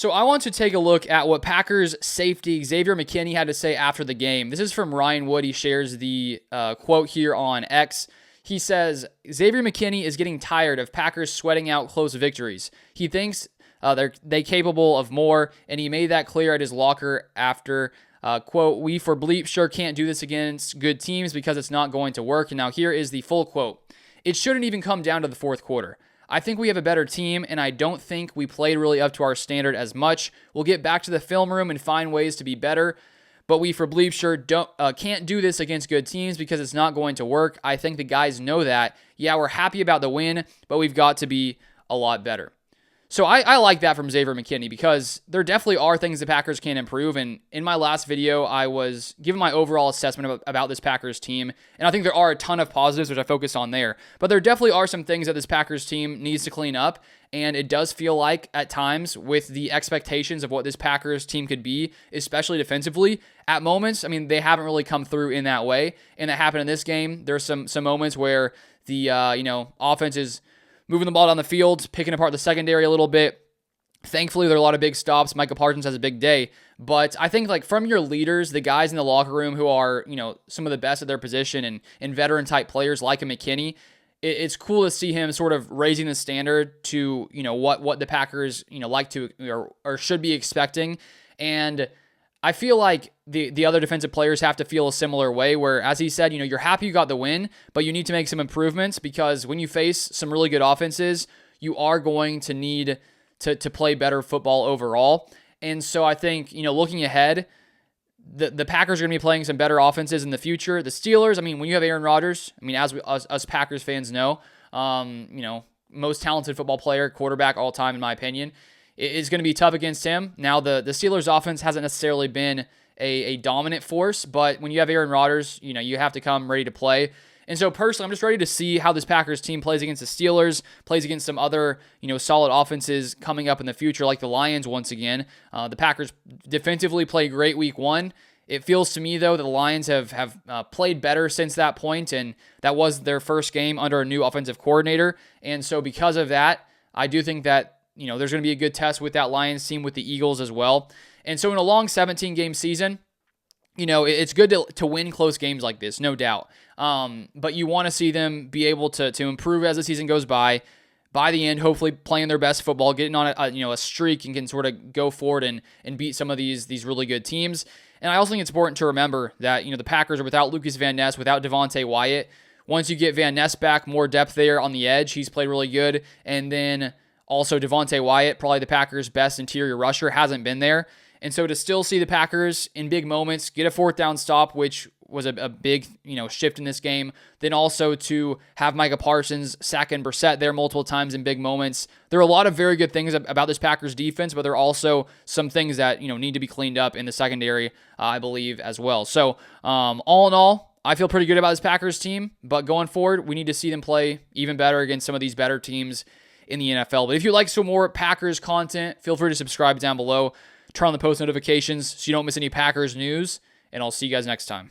So I want to take a look at what Packers safety Xavier McKinney had to say after the game. This is from Ryan Wood. He shares the quote here on X. He says, Xavier McKinney is getting tired of Packers sweating out close victories. He thinks they're capable of more, and he made that clear at his locker after, quote, we for bleep sure can't do this against good teams because it's not going to work. And now here is the full quote. It shouldn't even come down to the fourth quarter. I think we have a better team, and I don't think we played really up to our standard as much. We'll get back to the film room and find ways to be better, but we for bleep sure can't do this against good teams because it's not going to work. I think the guys know that. Yeah, we're happy about the win, but we've got to be a lot better. So I like that from Xavier McKinney because there definitely are things the Packers can improve. And in my last video, I was giving my overall assessment about this Packers team. And I think there are a ton of positives, which I focused on there. But there definitely are some things that this Packers team needs to clean up. And it does feel like at times with the expectations of what this Packers team could be, especially defensively, at moments, I mean, they haven't really come through in that way. And that happened in this game. There's some moments where the offense is moving the ball down the field, picking apart the secondary a little bit. Thankfully, there are a lot of big stops. Micah Parsons has a big day. But I think like from your leaders, the guys in the locker room who are, some of the best at their position and veteran-type players like a McKinney, it's cool to see him sort of raising the standard to, what the Packers, like to or should be expecting. And I feel like the other defensive players have to feel a similar way where, as he said, you're happy you got the win, but you need to make some improvements because when you face some really good offenses, you are going to need to play better football overall. And so I think, looking ahead, the Packers are going to be playing some better offenses in the future. The Steelers, when you have Aaron Rodgers, as us Packers fans know, most talented football player, quarterback all time, in my opinion, it's going to be tough against him. Now, the Steelers' offense hasn't necessarily been a dominant force, but when you have Aaron Rodgers, you have to come ready to play. And so, personally, I'm just ready to see how this Packers team plays against the Steelers, plays against some other, solid offenses coming up in the future, like the Lions once again. The Packers defensively play great week one. It feels to me, though, that the Lions have played better since that point, and that was their first game under a new offensive coordinator. And so, because of that, I do think that there's going to be a good test with that Lions team with the Eagles as well. And so in a long 17-game season, it's good to win close games like this, no doubt. But you want to see them be able to improve as the season goes by. By the end, hopefully playing their best football, getting on a streak and can sort of go forward and beat some of these really good teams. And I also think it's important to remember that, the Packers are without Lucas Van Ness, without Devontae Wyatt. Once you get Van Ness back, more depth there on the edge. He's played really good. And then also, Devontae Wyatt, probably the Packers' best interior rusher, hasn't been there. And so to still see the Packers in big moments get a fourth down stop, which was a big shift in this game, then also to have Micah Parsons sacking Brissett there multiple times in big moments. There are a lot of very good things about this Packers defense, but there are also some things that need to be cleaned up in the secondary, I believe, as well. So all in all, I feel pretty good about this Packers team, but going forward, we need to see them play even better against some of these better teams in the NFL. But if you like some more Packers content, feel free to subscribe down below. Turn on the post notifications so you don't miss any Packers news, and I'll see you guys next time.